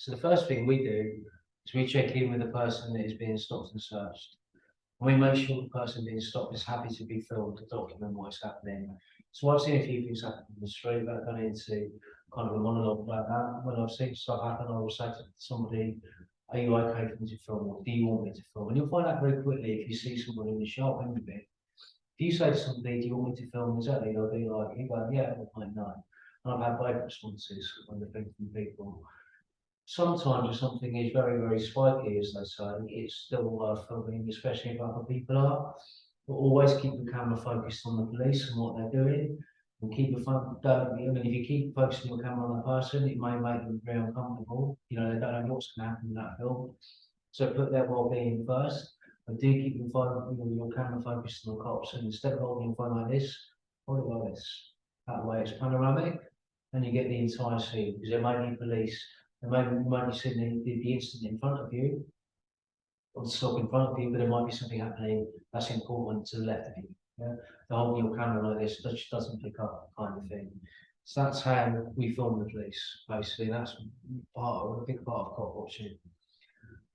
So the first thing we do is we check in with the person that is being stopped and searched. And we make sure the person being stopped is happy to be filmed to document what's happening. So I've seen a few things happen in the street that have gone into kind of a monologue like that. When I've seen stuff happen, I will say to somebody, are you okay for me to film, or do you want me to film? And you'll find out very quickly if you see someone in the sharp end of it. If you say to somebody, do you want me to film exactly, they'll be like, you go, yeah, or like, no. And I've had both responses when they've been from people. Sometimes if something is very, very spiky, as they say, it's still worth filming, especially if other people are. But always keep the camera focused on the police and what they're doing. And keep the phone, I mean, if you keep focusing your camera on the person, it may make them very uncomfortable. You know, they don't know what's going to happen in that film. So put their well-being first. But do keep your phone, your camera focused on the cops. And instead of holding your phone like this, hold it like this. That way it's panoramic, and you get the entire scene. Because there may be police, there might be seeing the incident in front of you, or the stop in front of you, but there might be something happening that's important to the left of you. Yeah? The holding your camera like this just doesn't pick up, kind of thing. So that's how we film the police, basically. That's a big part of cop watching.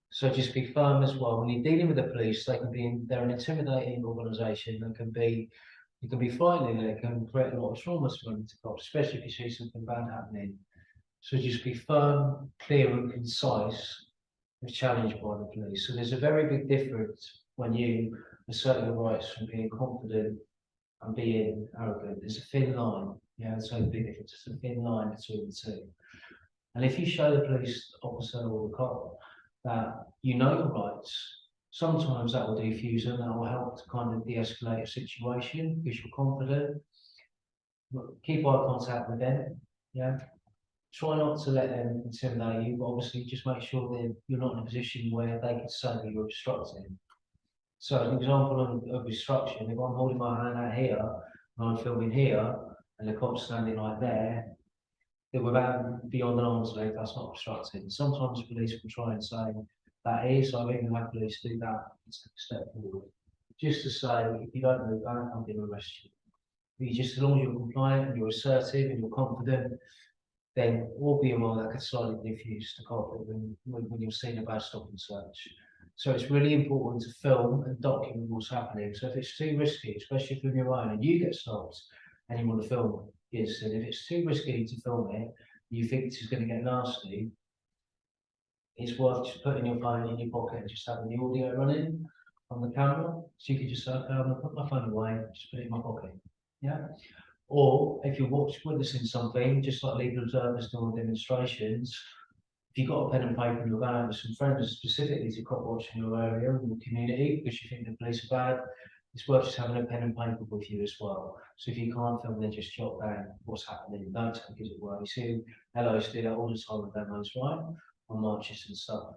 So just be firm as well. When you're dealing with the police, they're an intimidating organisation that you can be frightening, and it can create a lot of trauma to cops, especially if you see something bad happening. So just be firm, clear and concise if challenged by the police. So there's a very big difference when you assert your rights from being confident and being arrogant. There's a thin line. Yeah, it's a big difference. It's a thin line between the two. And if you show the police officer or the cop that you know your rights, sometimes that will defuse them, that will help to kind of de-escalate a situation because you're confident. Keep eye contact with them. Yeah. Try not to let them intimidate you, but obviously just make sure that you're not in a position where they can say that you're obstructing. So an example of obstruction, if I'm holding my hand out here and I'm filming here and the cop's standing like there, then without beyond an arm's length, that's not obstructing. Sometimes police will try and say that is, I've even had police do that and take a step forward. Just to say, if you don't move, I can't be arrest you. But you just, as long as you're compliant and you're assertive and you're confident, then all being well, that could slightly diffuse the conflict when you're seeing about stop and search. So it's really important to film and document what's happening. So if it's too risky, especially if you're on your own and you get stopped and you want to film the incident, if it's too risky to film it, you think this is going to get nasty, it's worth just putting your phone in your pocket and just having the audio running on the camera. So you can just say, okay, I'm going to put my phone away, just put it in my pocket. Yeah. Or if you're witnessing something, just like legal observers do on demonstrations, if you've got a pen and paper and you're going out with some friends specifically to cop watch in your area and your community because you think the police are bad, it's worth just having a pen and paper with you as well. So if you can't film, then just jot down what's happening. Don't take it away. You see LOs do that all the time with demos, right? On marches and stuff.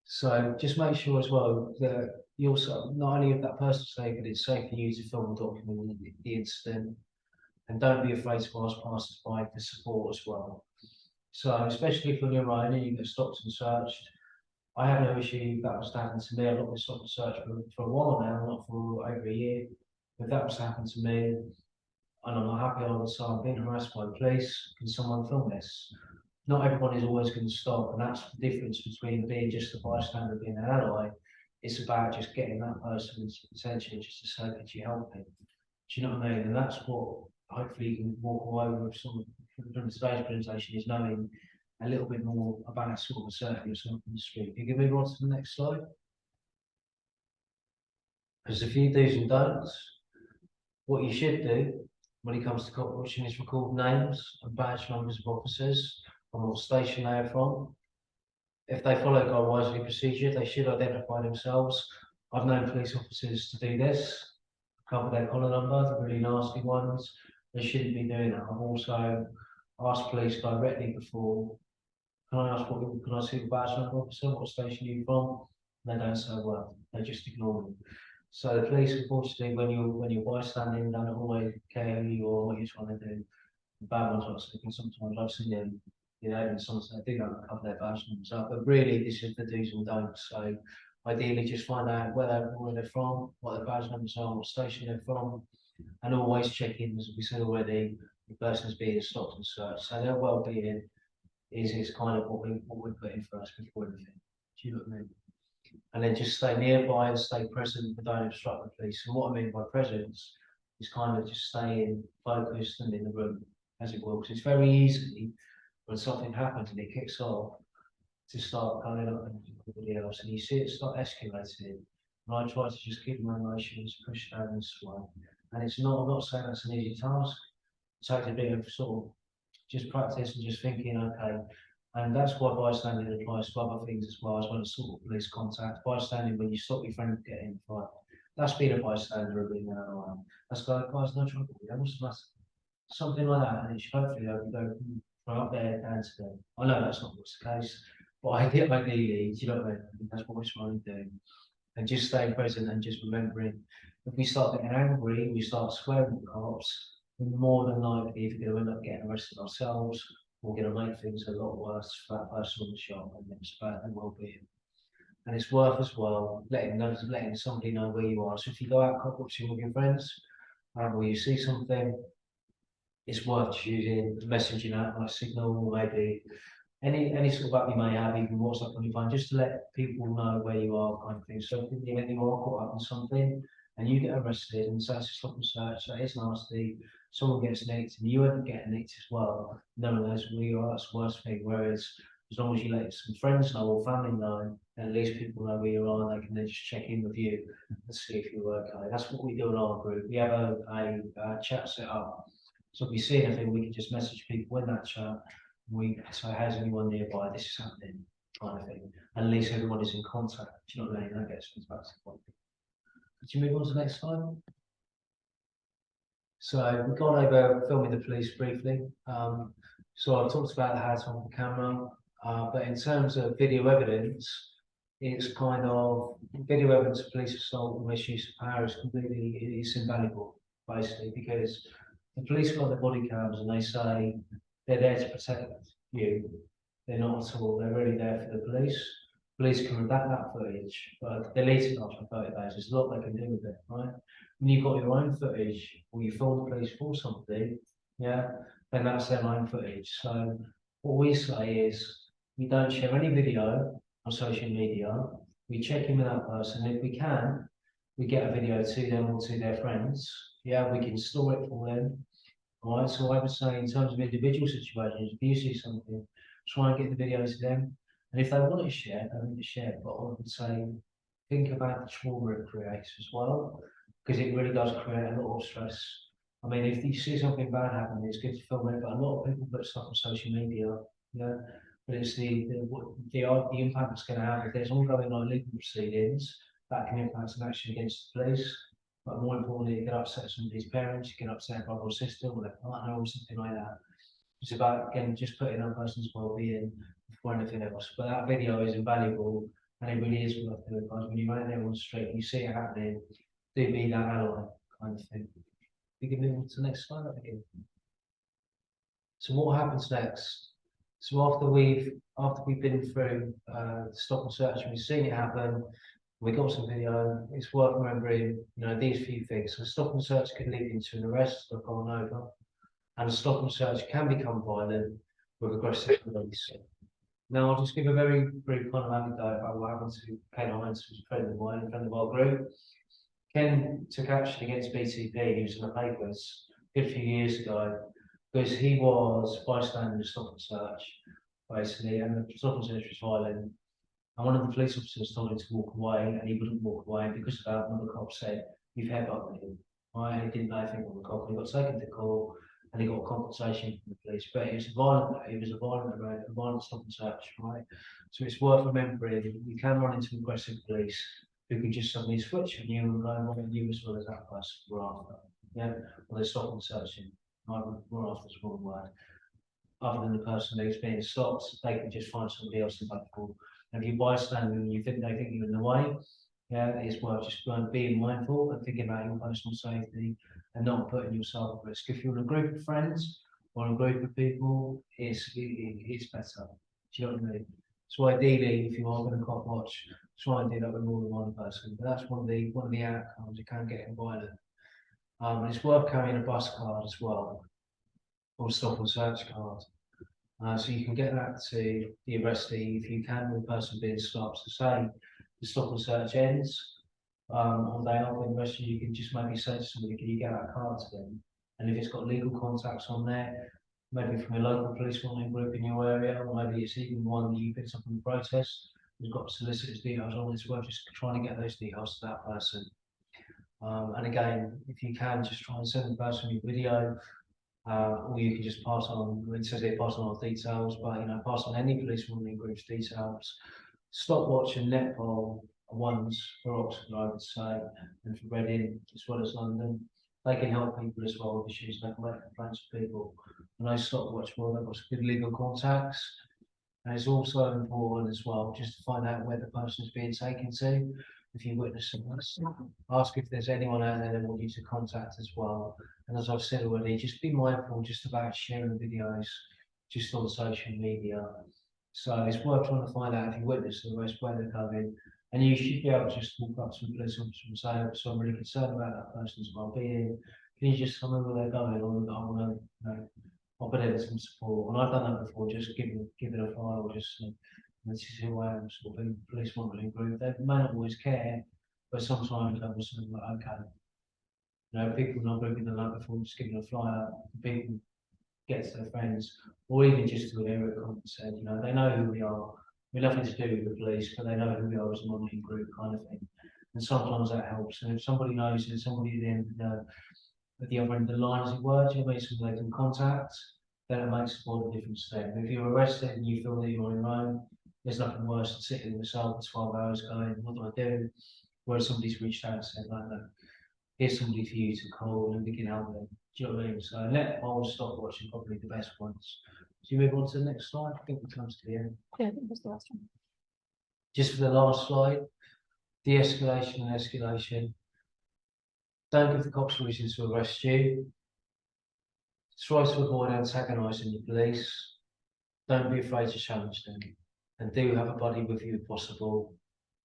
So just make sure as well that you also not only have that person safe, but it's safe for you to film and document the incident. And don't be afraid to ask passers-by for support as well. So especially if you're on your own and you get stopped and searched, I have no issue that was happening to me. I've not been stopped and searched for a while now, not for over a year. If that was happening to me, and I'm not happy all the time, being harassed by the police, can someone film this? Not everyone is always going to stop, and that's the difference between being just a bystander and being an ally. It's about just getting that person's attention just to say, could you help me? Do you know what I mean? And that's what hopefully you can walk away with from today's presentation, is knowing a little bit more about sort of asserting yourself in the street. Can you move on to the next slide? There's a few do's and don'ts. What you should do when it comes to cop watching is record names and badge numbers of officers and what station they are from. If they follow Go Wisely procedure, they should identify themselves. I've known police officers to do this, cover their collar number, the really nasty ones. They shouldn't be doing that. I've also asked police directly before, can I see the badge number, officer? What station are you from? And they don't say a word. They just ignore me. So the police, unfortunately, when you're bystanding, don't always care who you are, what you're trying to do. The bad ones are speaking. Sometimes I've seen them, and sometimes they do not cover their badge numbers up. But really, this is the do's and don'ts. So ideally, just find out where they're from, what their badge numbers are, what station they're from, and always check in, as we said already, the person's being stopped and searched. So their well-being is kind of what we put in first before anything. Do you know what I mean? And then just stay nearby and stay present, but don't obstruct the police. And what I mean by presence is kind of just staying focused and in the room, as it will. Because it's very easy when something happens and it kicks off to start going up and everybody else, and you see it start escalating. And I try to just keep my emotions pushed down this way. And it's not, I'm not saying that's an easy task. It takes a bit of sort of just practice and just thinking, okay. And that's why bystanding applies to other things as well as sort of police contact. Bystanding when you stop your friend getting in a fight. That's being a bystander or being an ally. That's like, guys, no trouble. What's the matter? Something like that. And it should hopefully go from up there down to there. I know that's not what's the case, but I get my needs, you know what I mean? That's what we're trying to do. And just staying present and just remembering if we start getting angry, we start swearing at the cops, we're more than likely either going to end up getting arrested ourselves or going to make things a lot worse for that person on the shop and it's about their well-being. And it's worth as well letting somebody know where you are. So if you go out copwatching with your friends or you see something, it's worth choosing messaging out like Signal or maybe any sort of app you may have, even WhatsApp on your phone, just to let people know where you are, kind of thing. So if you are caught up on something and you get arrested and so it's a stop and search, that is nasty. Someone gets nicked and you end up getting nicked as well. No one knows where you are. That's the worst thing. Whereas as long as you let some friends know or family know, at least people know where you are and they can then just check in with you and see if you're okay. That's what we do in our group. We have a chat set up. So if we see anything, we can just message people in that chat. We so has anyone nearby? This is happening, kind of thing. And at least everyone is in contact. Do you know what I mean? That gets me back to the point. Could you move on to the next slide? So we've gone over filming the police briefly. So I've talked about how to on the camera, but in terms of video evidence, it's kind of video evidence of police assault and misuse of power is completely it's invaluable, basically, because the police got their body cams and they say they're there to protect you. They're not at all. They're really there for the police. Police can redact that footage, but delete it after 30 days. There's a lot they can do with it, right? When you've got your own footage or you film the police for something, yeah, then that's their own footage. So what we say is we don't share any video on social media. We check in with that person. If we can, we get a video to them or to their friends. Yeah, we can store it for them. All right, so I would say in terms of individual situations, if you see something, try and get the video to them. And if they want to share, they want to share. But I would say think about the trauma it creates as well, because it really does create a lot of stress. I mean, if you see something bad happen, it's good to film it, but a lot of people put stuff on social media, yeah. But it's the impact it's going to have if there's ongoing like legal proceedings that can impact an action against the police. But more importantly, it can upset somebody's parents, you can upset a brother or sister or their partner or something like that. It's about, again, just putting that person's well-being before anything else. But that video is invaluable and it really is worth doing, guys. When you're out there on the street and you see it happening, do be that ally kind of thing. We can move on to the next slide again. So what happens next? So after we've been through the stop and search and we've seen it happen, we got some video, it's worth remembering, these few things. So stop and search could lead into an arrest or gone over. And a stop and search can become violent with aggressive police. Now, I'll just give a very brief kind of anecdote about what happened to Ken Hines, who's a friend of mine, a friend of our group. Ken took action against BTP, he was in the papers a good few years ago, because he was bystander in a stop and search, basically, and the stop and search was violent. And one of the police officers told him to walk away, and he wouldn't walk away. And because of that, one of the cops said, "You've headbutted him." Right? He didn't know anything on the cop. He got taken to court, and he got compensation from the police. But it was a violent stop and search, right? So it's worth remembering you can run into aggressive police who can just suddenly switch on you and go on at you as well as that person we're after. Yeah, or they're stop and searching. We're after the wrong word. Other than the person who's being stopped, they can just find somebody else available. And if you bystand and you think they think you're in the way, yeah, it's worth just being mindful and thinking about your personal safety and not putting yourself at risk. If you're in a group of friends or in a group of people, it's better. Do you know what I mean? So ideally, if you are going to Copwatch, try and do that with more than one person. But that's one of the outcomes. You can get violent. And it's worth carrying a bus card as well, or stop and search card. So you can get that to the arrestee if you can with the person being stopped. So say the stop and search ends, on day after the arrest, you can just maybe say to somebody, can you get that card to them? And if it's got legal contacts on there, maybe from a local police monitoring group in your area, or maybe it's even one that you picked up in the protest, who's got solicitors details on, it's worth just trying to get those details to that person. And again, if you can, just try and send the person your video, or you can just pass on, it says here pass on our details, but pass on any police monitoring group's details. Stopwatch and Netpol are ones for Oxford, I would say, and for Reading as well as London. They can help people as well with issues, they can make complaints to people. And those Stopwatch, well, they've got some good legal contacts. And it's also important as well just to find out where the person is being taken to. If you witness someone, ask if there's anyone out there that want you to contact as well. And as I've said already, just be mindful just about sharing videos just on social media. So it's worth trying to find out if you witness the arrest, where they're going. And you should be able to just walk up to a police officer and say, so I'm really concerned about that person's well-being. Can you just tell me where they're going? Or I want to, offer them some support. And I've done that before, just giving a file, just this is who I am, sort of police monitoring group. They may not always care, but sometimes that was something like, okay, people not grouping them up before, just giving a flyer, people get to their friends, or even just to an area said, they know who we are. We're nothing to do with the police, but they know who we are as a monitoring group kind of thing. And sometimes that helps. And if somebody knows there's somebody at the end, at the other end of the line, as it were, somebody they can contact, then it makes a lot of difference to them. If you're arrested and you feel that you're on your own, there's nothing worse than sitting in the cell for 12 hours going, what do I do? Whereas somebody's reached out and said, like, no, here's somebody for you to call and we can help them. Do you know what I mean? So Netpol and Stopwatch are probably the best ones. Do you move on to the next slide? I think it comes to the end. Yeah, I think that's the last one. Just for the last slide, de-escalation and escalation. Don't give the cops reason to arrest you. Try to avoid antagonising the police. Don't be afraid to challenge them. And do have a buddy with you if possible.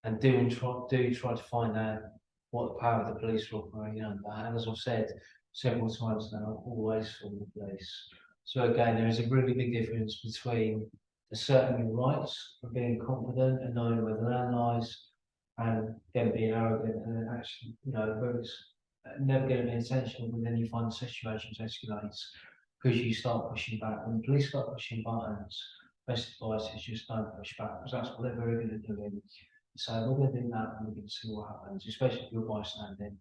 And do try to find out what the power of the police are operating under. And as I've said several times now, always from the police. So again, there is a really big difference between asserting your rights of being confident and knowing where the land lies, and then being arrogant and then actually, whether it's never going to be intentional, but then you find the situations escalates because you start pushing back. When the police start pushing buttons, best advice is just don't push back, because that's what they're very good at doing. So we're going to do that and we're going to see what happens, especially if you're bystanding.